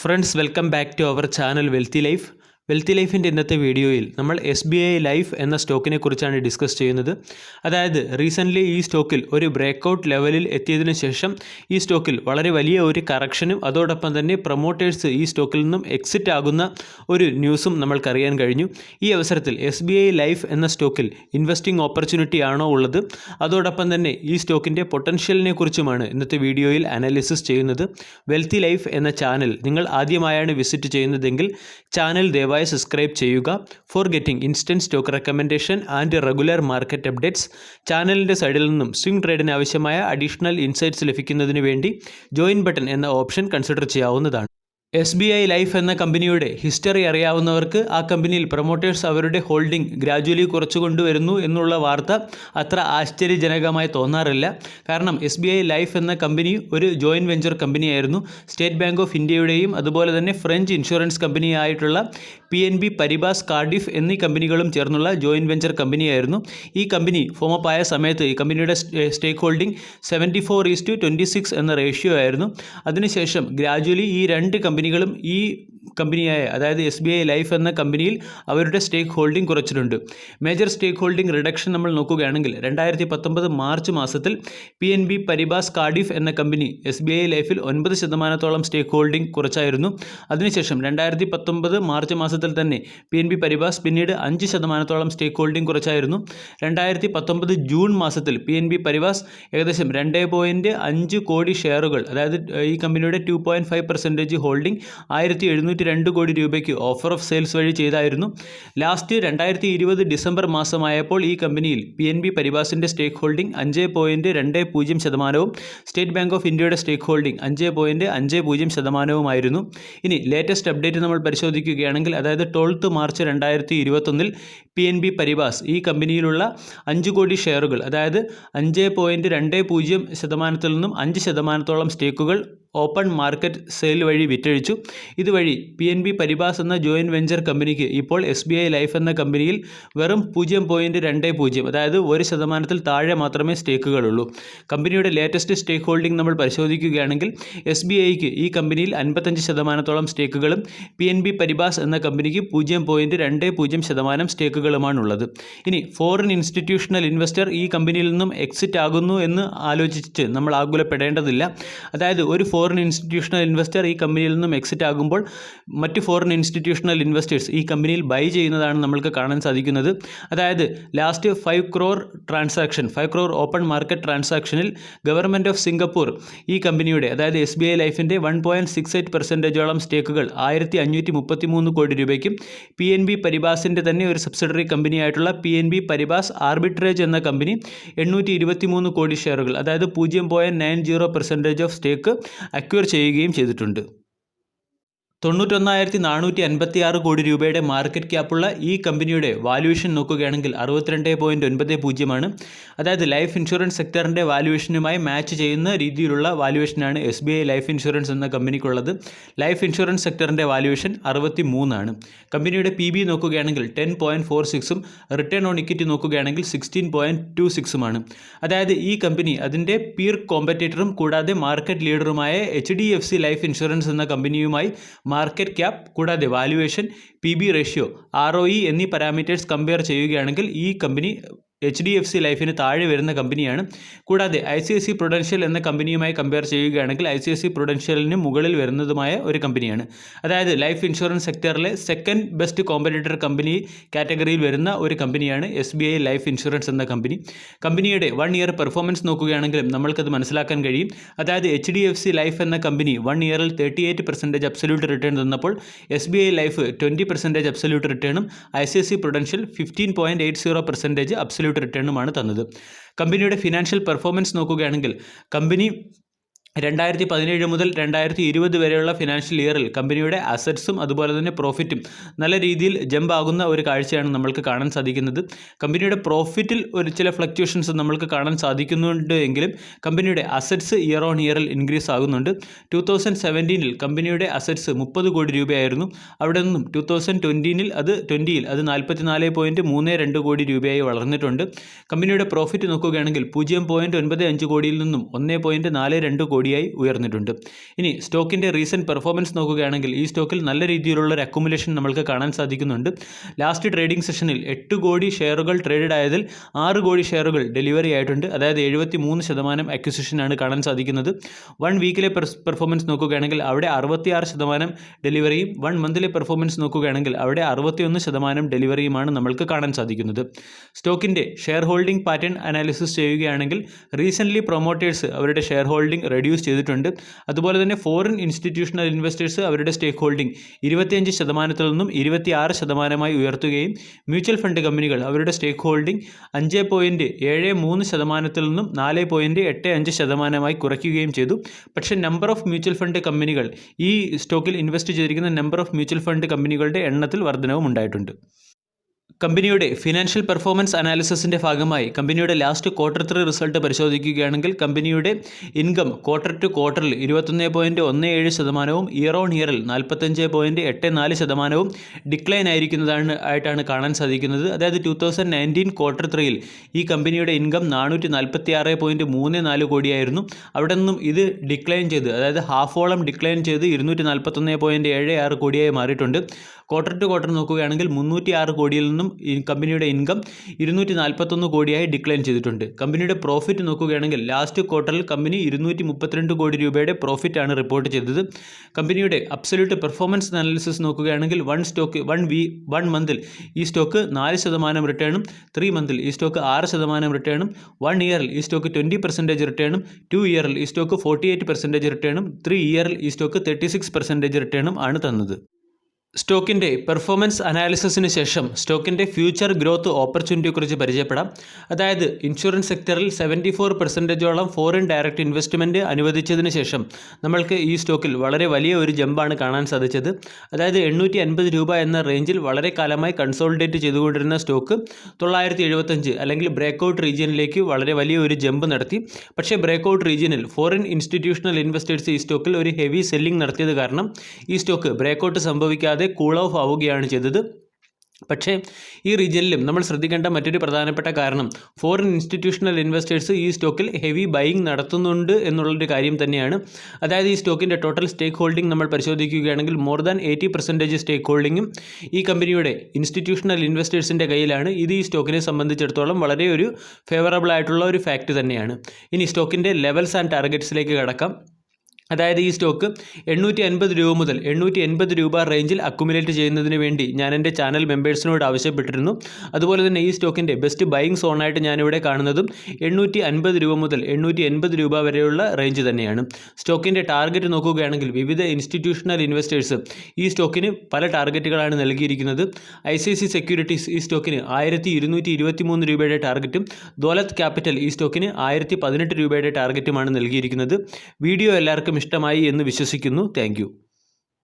Friends welcome back to our channel wealthy life. Wealthy ലൈഫിൻ്റെ ഇന്നത്തെ വീഡിയോയിൽ നമ്മൾ SBI ലൈഫ് എന്ന സ്റ്റോക്കിനെ കുറിച്ചാണ് ഡിസ്കസ് ചെയ്യുന്നത്. അതായത് റീസെൻ്റ്ലി ഈ സ്റ്റോക്കിൽ ഒരു ബ്രേക്കൗട്ട് ലെവലിൽ എത്തിയതിനു ശേഷം ഈ സ്റ്റോക്കിൽ വളരെ വലിയ ഒരു കറക്ഷനും അതോടൊപ്പം തന്നെ പ്രൊമോട്ടേഴ്സ് ഈ സ്റ്റോക്കിൽ നിന്നും എക്സിറ്റ് ആകുന്ന ഒരു ന്യൂസും നമ്മൾക്കറിയാൻ കഴിഞ്ഞു. ഈ അവസരത്തിൽ SBI ലൈഫ് എന്ന സ്റ്റോക്കിൽ ഇൻവെസ്റ്റിംഗ് ഓപ്പർച്യൂണിറ്റി ആണോ ഉള്ളത്, അതോടൊപ്പം തന്നെ ഈ സ്റ്റോക്കിൻ്റെ പൊട്ടൻഷ്യലിനെ കുറിച്ചുമാണ് ഇന്നത്തെ വീഡിയോയിൽ അനാലിസിസ് ചെയ്യുന്നത്. വെൽത്തി ലൈഫ് എന്ന ചാനൽ നിങ്ങൾ ആദ്യമായാണ് വിസിറ്റ് ചെയ്യുന്നതെങ്കിൽ ചാനൽ ദയവായി സബ്സ്ക്രൈബ് ചെയ്യുക. For getting instant stock recommendation and regular market updates. ചാനലിൻ്റെ സൈഡിൽ നിന്നും സ്വിംഗ് ട്രേഡിന് ആവശ്യമായ അഡീഷണൽ ഇൻസൈറ്റ്സ് ലഭിക്കുന്നതിന് വേണ്ടി ജോയിൻ ബട്ടൺ എന്ന ഓപ്ഷൻ കൺസിഡർ ചെയ്യാവുന്നതാണ്. SBI ലൈഫ് എന്ന കമ്പനിയുടെ ഹിസ്റ്ററി അറിയാവുന്നവർക്ക് ആ കമ്പനിയിൽ പ്രൊമോട്ടേഴ്സ് അവരുടെ ഹോൾഡിംഗ് ഗ്രാജുവലി കുറച്ചു കൊണ്ടുവരുന്നു എന്നുള്ള വാർത്ത അത്ര ആശ്ചര്യജനകമായി തോന്നാറില്ല. കാരണം SBI ലൈഫ് എന്ന കമ്പനി ഒരു ജോയിൻറ്റ് വെഞ്ചർ കമ്പനിയായിരുന്നു. സ്റ്റേറ്റ് ബാങ്ക് ഓഫ് ഇന്ത്യയുടെയും അതുപോലെ തന്നെ ഫ്രഞ്ച് ഇൻഷുറൻസ് കമ്പനിയായിട്ടുള്ള PNB പരിബാസ് കാർഡിഫ് എന്നീ കമ്പനികളും ചേർന്നുള്ള ജോയിൻറ്റ് വെഞ്ചർ കമ്പനിയായിരുന്നു. ഈ കമ്പനി ഫോമപ്പ് ആയ സമയത്ത് ഈ കമ്പനിയുടെ സ്റ്റേക്ക് ഹോൾഡിംഗ് 74:26 എന്ന റേഷ്യോ ആയിരുന്നു. അതിനുശേഷം ഗ്രാജുവലി ഈ രണ്ട് കമ്പനികളും ഈ കമ്പനിയായ അതായത് SBI ലൈഫ് എന്ന കമ്പനിയിൽ അവരുടെ സ്റ്റേക്ക് ഹോൾഡിംഗ് കുറച്ചിട്ടുണ്ട്. മേജർ സ്റ്റേക്ക് ഹോൾഡിംഗ് റിഡക്ഷൻ നമ്മൾ നോക്കുകയാണെങ്കിൽ 2019 മാർച്ച് മാസത്തിൽ PNB പരിബാസ് കാർഡിഫ് എന്ന കമ്പനി SBI ലൈഫിൽ 9% സ്റ്റേക്ക് ഹോൾഡിംഗ് കുറച്ചായിരുന്നു. അതിനുശേഷം 2019 മാർച്ച് മാസത്തിൽ തന്നെ PNB പരിബാസ് പിന്നീട് 5% സ്റ്റേക്ക് ഹോൾഡിംഗ് കുറച്ചായിരുന്നു. 2019 ജൂൺ മാസത്തിൽ PNB പരിബാസ് ഏകദേശം 2.5 കോടി ഷെയറുകൾ, അതായത് ഈ കമ്പനിയുടെ 2.5% ഹോൾഡിംഗ് 1702 കോടി രൂപയ്ക്ക് ഓഫർ ഓഫ് സെയിൽസ് വഴി ചെയ്തായിരുന്നു. ലാസ്റ്റ് 2020 ഡിസംബർ മാസമായപ്പോൾ ഈ കമ്പനിയിൽ PNB പരിബാസിൻ്റെ stake holding 5.20%, state bank of ഇന്ത്യയുടെ സ്റ്റേക്ക് ഹോൾഡിംഗ് 5.50%. ഇനി ലേറ്റസ്റ്റ് അപ്ഡേറ്റ് നമ്മൾ പരിശോധിക്കുകയാണെങ്കിൽ, അതായത് 12 മാർച്ച് 2021 PNB പരിബാസ് ഈ കമ്പനിയിലുള്ള 5 കോടി ഷെയറുകൾ, അതായത് 5.20% നിന്നും 5% സ്റ്റേക്കുകൾ ഓപ്പൺ മാർക്കറ്റ് സെയിൽ വഴി വിറ്റഴിച്ചു. ഇതുവഴി PNB പരിബാസ് എന്ന ജോയിൻറ്റ് വെഞ്ചർ കമ്പനിക്ക് ഇപ്പോൾ SBI ലൈഫ് എന്ന കമ്പനിയിൽ വെറും 0.20, അതായത് 1% താഴെ മാത്രമേ സ്റ്റേക്കുകളുള്ളൂ. കമ്പനിയുടെ ലേറ്റസ്റ്റ് സ്റ്റേക്ക് ഹോൾഡിംഗ് നമ്മൾ പരിശോധിക്കുകയാണെങ്കിൽ SBIക്ക് ഈ കമ്പനിയിൽ 55% സ്റ്റേക്കുകളും PNB പരിബാസ് എന്ന കമ്പനിക്ക് 0.20% സ്റ്റേക്കുകളുമാണുള്ളത്. ഇനി ഫോറിൻ ഇൻസ്റ്റിറ്റ്യൂഷണൽ ഇൻവെസ്റ്റർ ഈ കമ്പനിയിൽ നിന്നും എക്സിറ്റ് ആകുന്നു എന്ന് ആലോചിച്ച് നമ്മൾ ആകുലപ്പെടേണ്ടതില്ല. അതായത് ഒരു ഫോറിൻ ഇൻസ്റ്റിറ്റ്യൂഷണൽ ഇൻവെസ്റ്റർ ഈ കമ്പനിയിൽ നിന്നും എക്സിറ്റ് ആകുമ്പോൾ മറ്റ് ഫോറിൻ ഇൻസ്റ്റിറ്റ്യൂഷണൽ ഇൻവെസ്റ്റേഴ്സ് ഈ കമ്പനിയിൽ ബൈ ചെയ്യുന്നതാണ് നമ്മൾക്ക് കാണാൻ സാധിക്കുന്നത്. അതായത് ലാസ്റ്റ് 5 crore ഓപ്പൺ മാർക്കറ്റ് ട്രാൻസാക്ഷനിൽ ഗവൺമെൻറ് ഓഫ് സിംഗപ്പൂർ ഈ കമ്പനിയുടെ, അതായത് SBI ലൈഫിൻ്റെ 1.68% സ്റ്റേക്കുകൾ 1533 കോടി രൂപയ്ക്കും PNB പരിബാസിൻ്റെ തന്നെ ഒരു സബ്സിഡറി കമ്പനിയായിട്ടുള്ള PNB പരിബാസ് ആർബിട്രേജ് എന്ന കമ്പനി 823 കോടി ഷെയറുകൾ, അതായത് 0.90% ഓഫ് സ്റ്റേക്ക് അക്വയർ ചെയ്യുകയും ചെയ്തിട്ടുണ്ട്. 91,456 കോടി രൂപയുടെ മാർക്കറ്റ് ക്യാപ്പുള്ള ഈ കമ്പനിയുടെ വാല്യുവേഷൻ നോക്കുകയാണെങ്കിൽ 62.90 അതായത് ലൈഫ് ഇൻഷുറൻസ് സെക്ടറിൻ്റെ വാല്യുവേഷനുമായി മാച്ച് ചെയ്യുന്ന രീതിയിലുള്ള വാല്യുവേഷനാണ് SBI ലൈഫ് ഇൻഷുറൻസ് എന്ന കമ്പനിക്കുള്ളത്. ലൈഫ് ഇൻഷുറൻസ് സെക്ടറിൻ്റെ വാല്യുവേഷൻ 63. കമ്പനിയുടെ PB നോക്കുകയാണെങ്കിൽ 10.46, റിട്ടേൺ ഓൺ ഇക്വിറ്റി നോക്കുകയാണെങ്കിൽ 16.26. അതായത് ഈ കമ്പനി അതിൻ്റെ പീർ കോമ്പറ്റേറ്ററും കൂടാതെ മാർക്കറ്റ് ലീഡറുമായ HDFC ലൈഫ് ഇൻഷുറൻസ് എന്ന കമ്പനിയുമായി മാർക്കറ്റ് ക്യാപ്പ് കൂടാതെ വാല്യുവേഷൻ, PB റേഷ്യോ, ROE എന്നീ പാരാമീറ്റേഴ്സ് കമ്പയർ ചെയ്യുകയാണെങ്കിൽ ഈ കമ്പനി HDFC ലൈഫിന് താഴെ വരുന്ന കമ്പനിയാണ്. കൂടാതെ ICICI പ്രൊഡൻഷ്യൽ എന്ന കമ്പനിയുമായി കമ്പയർ ചെയ്യുകയാണെങ്കിൽ ICICI പ്രൊഡൻഷ്യലിന് മുകളിൽ വരുന്നതുമായ ഒരു കമ്പനിയാണ്. അതായത് ലൈഫ് ഇൻഷുറൻസ് സെക്ടറിലെ സെക്കൻഡ് ബെസ്റ്റ് കോമ്പറ്റീറ്റർ കമ്പനി കാറ്റഗറിയിൽ വരുന്ന ഒരു കമ്പനിയാണ് SBI ലൈഫ് ഇൻഷുറൻസ് എന്ന കമ്പനി. കമ്പനിയുടെ 1 ഇയർ പെർഫോമൻസ് നോക്കുകയാണെങ്കിലും നമ്മൾക്കത് മനസ്സിലാക്കാൻ കഴിയും. അതായത് HDFC ലൈഫ് എന്ന കമ്പനി 1 ഇയറിൽ 38% അബ്സല്യൂട്ട് റിട്ടേൺ തന്നപ്പോൾ SBI ലൈഫ് 20% അബ്സല്യൂട്ട് റിട്ടേണും ICICI പ്രൊഡൻഷ്യൽ 15.80% അബ്സല്യൂട്ട് റിട്ടേണുമാണ് തന്നത്. കമ്പനിയുടെ ഫിനാൻഷ്യൽ പെർഫോമൻസ് നോക്കുകയാണെങ്കിൽ കമ്പനി 2017 മുതൽ 2020 വരെയുള്ള ഫിനാൻഷ്യൽ ഇയറിൽ കമ്പനിയുടെ അസറ്റ്സും അതുപോലെ തന്നെ പ്രോഫിറ്റും നല്ല രീതിയിൽ ജമ്പ് ആകുന്ന ഒരു കാഴ്ചയാണ് നമ്മൾക്ക് കാണാൻ സാധിക്കുന്നത്. കമ്പനിയുടെ പ്രോഫിറ്റിൽ ചില ഫ്ലക്ച്വേഷൻസ് നമ്മൾക്ക് കാണാൻ സാധിക്കുന്നുണ്ട് എങ്കിലും കമ്പനിയുടെ അസറ്റ്സ് ഇയർ ഓൺ ഇയറിൽ ഇൻക്രീസ് ആകുന്നുണ്ട്. 2017 കമ്പനിയുടെ അസറ്റ്സ് 30 കോടി രൂപയായിരുന്നു. അവിടെ നിന്നും 2020 അത് 44.32 കോടി രൂപയായി വളർന്നിട്ടുണ്ട്. കമ്പനിയുടെ പ്രോഫിറ്റ് നോക്കുകയാണെങ്കിൽ 0.95 കോടിയിൽ നിന്നും 1.42 കോടിയായി ഉയർന്നിട്ടുണ്ട്. ഇനി സ്റ്റോക്കിൻ്റെ റീസെൻറ്റ് പെർഫോമൻസ് നോക്കുകയാണെങ്കിൽ ഈ സ്റ്റോക്കിൽ നല്ല രീതിയിലുള്ള ഒരു അക്കുമുലേഷൻ നമ്മൾക്ക് കാണാൻ സാധിക്കുന്നുണ്ട്. ലാസ്റ്റ് ട്രേഡിംഗ് സെഷനിൽ 8 കോടി ഷെയറുകൾ ട്രേഡഡ് ആയതിൽ 6 കോടി ഷെയറുകൾ ഡെലിവറി ആയിട്ടുണ്ട്. അതായത് 73% അക്വിസിഷനാണ് കാണാൻ സാധിക്കുന്നത്. 1 വീക്കിലെ പെർഫോമൻസ് നോക്കുകയാണെങ്കിൽ അവിടെ 66% ഡെലിവറിയും 1 മന്തിലെ പെർഫോമൻസ് നോക്കുകയാണെങ്കിൽ അവിടെ 61% ഡെലിവറിയുമാണ് നമ്മൾക്ക് കാണാൻ സാധിക്കുന്നത്. സ്റ്റോക്കിൻ്റെ ഷെയർ ഹോൾഡിംഗ് പാറ്റേൺ അനാലിസിസ് ചെയ്യുകയാണെങ്കിൽ റീസെൻ്റ്ലി പ്രൊമോട്ടേഴ്സ് അവരുടെ ഷെയർ ഹോൾഡിംഗ് റെഡ്യൂസ് ചെയ്തിട്ടുണ്ട്. അതുപോലെ തന്നെ ഫോറിൻ ഇൻസ്റ്റിറ്റ്യൂഷണൽ ഇൻവെസ്റ്റേഴ്സ് അവരുടെ സ്റ്റേക്ക് ഹോൾഡിംഗ് 25% നിന്നും 26% ഉയർത്തുകയും മ്യൂച്വൽ ഫണ്ട് കമ്പനികൾ അവരുടെ സ്റ്റേക്ക് ഹോൾഡിംഗ് 5.73% നിന്നും 4.85% കുറയ്ക്കുകയും ചെയ്തു. പക്ഷേ നമ്പർ ഓഫ് മ്യൂച്വൽ ഫണ്ട് കമ്പനികൾ ഈ സ്റ്റോക്കിൽ ഇൻവെസ്റ്റ് ചെയ്തിരിക്കുന്ന നമ്പർ ഓഫ് മ്യൂച്വൽ ഫണ്ട് കമ്പനികളുടെ എണ്ണത്തിൽ വർധനവും ഉണ്ടായിട്ടുണ്ട്. കമ്പനിയുടെ ഫിനാൻഷ്യൽ പെർഫോമൻസ് അനാലിസിസിൻ്റെ ഭാഗമായി കമ്പനിയുടെ ലാസ്റ്റ് Q3 റിസൾട്ട് പരിശോധിക്കുകയാണെങ്കിൽ കമ്പനിയുടെ ഇൻകം ക്വാർട്ടർ ടു ക്വാർട്ടറിൽ 21.17%, ഇയർ ഓൺ ഇയറിൽ 45.84% ഡിക്ലൈൻ ആയിട്ടാണ് കാണാൻ സാധിക്കുന്നത്. അതായത് 2019 Q3 ഈ കമ്പനിയുടെ ഇൻകം 446.34 കോടിയായിരുന്നു. അവിടെ നിന്നും ഇത് ഡിക്ലൈൻ ചെയ്ത് അതായത് ഹാഫോളം ഡിക്ലൈൻ ചെയ്ത് 241.76 കോടിയായി മാറിയിട്ടുണ്ട്. ക്വാർട്ടർ ടു ക്വാർട്ടർ നോക്കുകയാണെങ്കിൽ 306 കോടിയിൽ നിന്നും ഈ കമ്പനിയുടെ ഇൻകം 241 കോടിയായി ഡിക്ലൈൻ ചെയ്തിട്ടുണ്ട്. കമ്പനിയുടെ പ്രോഫിറ്റ് നോക്കുകയാണെങ്കിൽ ലാസ്റ്റ് ക്വാർട്ടറിൽ കമ്പനി 232 കോടി രൂപയുടെ പ്രോഫിറ്റാണ് റിപ്പോർട്ട് ചെയ്തത്. കമ്പനിയുടെ അബ്സല്യൂട്ട് പെർഫോമൻസ് അനാലിസിസ് നോക്കുകയാണെങ്കിൽ 1 മന്തിൽ ഈ സ്റ്റോക്ക് 4% റിട്ടേണും, 3 മന്തിൽ ഈ സ്റ്റോക്ക് 6% റിട്ടേണും, 1 ഇയറിൽ ഈ സ്റ്റോക്ക് 20% റിട്ടേണും, 2 ഇയറിൽ ഈ സ്റ്റോക്ക് 48% റിട്ടേണും, 3 ഇയറിൽ ഈ സ്റ്റോക്ക് 36% റിട്ടേണും ആണ് തന്നത്. സ്റ്റോക്കിൻ്റെ പെർഫോമൻസ് അനാലിസിസിന് ശേഷം സ്റ്റോക്കിൻ്റെ ഫ്യൂച്ചർ ഗ്രോത്ത് ഓപ്പർച്യൂണിറ്റിയെക്കുറിച്ച് പരിചയപ്പെടാം. അതായത് ഇൻഷുറൻസ് സെക്ടറിൽ 74% ഫോറിൻ ഡയറക്റ്റ് ഇൻവെസ്റ്റ്മെൻറ്റ് അനുവദിച്ചതിന് ശേഷം നമ്മൾക്ക് ഈ സ്റ്റോക്കിൽ വളരെ വലിയ ഒരു ജമ്പാണ് കാണാൻ സാധിച്ചത്. അതായത് 850 രൂപ എന്ന റേഞ്ചിൽ വളരെ കാലമായി കൺസോളിഡേറ്റ് ചെയ്തുകൊണ്ടിരുന്ന സ്റ്റോക്ക് 975 അല്ലെങ്കിൽ ബ്രേക്കൗട്ട് റീജിയനിലേക്ക് വളരെ വലിയ ഒരു ജമ്പ് നടത്തി. പക്ഷേ ബ്രേക്കൗട്ട് റീജിയനിൽ ഫോറിൻ ഇൻസ്റ്റിറ്റ്യൂഷണൽ ഇൻവെസ്റ്റേഴ്സ് ഈ സ്റ്റോക്കിൽ ഒരു ഹെവി സെല്ലിംഗ് നടത്തിയത് കാരണം ഈ സ്റ്റോക്ക് ബ്രേക്കൗട്ട് സംഭവിക്കാതെ കൂൾ ഓഫ് ആവുകയാണ് ചെയ്തത്. പക്ഷേ ഈ റീജിയനിലും നമ്മൾ ശ്രദ്ധിക്കേണ്ട മറ്റൊരു പ്രധാനപ്പെട്ട കാരണം ഫോറിൻ ഇൻസ്റ്റിറ്റ്യൂഷണൽ ഇൻവെസ്റ്റേഴ്സ് ഈ സ്റ്റോക്കിൽ ഹെവി ബൈയിങ് നടത്തുന്നുണ്ട് എന്നുള്ളൊരു കാര്യം തന്നെയാണ്. അതായത് ഈ സ്റ്റോക്കിൻ്റെ ടോട്ടൽ സ്റ്റേക്ക് ഹോൾഡിംഗ് നമ്മൾ പരിശോധിക്കുകയാണെങ്കിൽ മോർ ദാൻ 80% സ്റ്റേക്ക് ഹോൾഡിങ്ങും ഈ കമ്പനിയുടെ ഇൻസ്റ്റിറ്റ്യൂഷണൽ ഇൻവെസ്റ്റേഴ്സിൻ്റെ കയ്യിലാണ്. ഇത് ഈ സ്റ്റോക്കിനെ സംബന്ധിച്ചിടത്തോളം വളരെ ഒരു ഫേവറബിൾ ആയിട്ടുള്ള ഒരു ഫാക്റ്റ് തന്നെയാണ്. ഇനി സ്റ്റോക്കിൻ്റെ ലെവൽസ് ആൻഡ് ടാർഗറ്റ്സിലേക്ക് കടക്കാം. അതായത് ഈ സ്റ്റോക്ക് 850 രൂപ മുതൽ 880 രൂപ റേഞ്ചിൽ അക്കുമുലേറ്റ് ചെയ്യുന്നതിന് വേണ്ടി ഞാൻ എൻ്റെ ചാനൽ മെമ്പേഴ്സിനോട് ആവശ്യപ്പെട്ടിരുന്നു. അതുപോലെ തന്നെ ഈ സ്റ്റോക്കിൻ്റെ ബെസ്റ്റ് ബൈയിങ് സോണായിട്ട് ഞാനിവിടെ കാണുന്നതും 850 രൂപ മുതൽ 880 രൂപ വരെയുള്ള റേഞ്ച് തന്നെയാണ്. സ്റ്റോക്കിൻ്റെ ടാർഗറ്റ് നോക്കുകയാണെങ്കിൽ വിവിധ ഇൻസ്റ്റിറ്റ്യൂഷണൽ ഇൻവെസ്റ്റേഴ്സ് ഈ സ്റ്റോക്കിന് പല ടാർഗറ്റുകളാണ് നൽകിയിരിക്കുന്നത്. ICICI സെക്യൂരിറ്റീസ് ഈ സ്റ്റോക്കിന് 1223 രൂപയുടെ ടാർഗറ്റും, ദോലത്ത് ക്യാപിറ്റൽ ഈ സ്റ്റോക്കിന് 1018 രൂപയുടെ ടാർഗറ്റുമാണ് നൽകിയിരിക്കുന്നത്. വീഡിയോ എല്ലാവർക്കും ഇഷ്ടമായി എന്ന് വിശ്വസിക്കുന്നു. Thank you.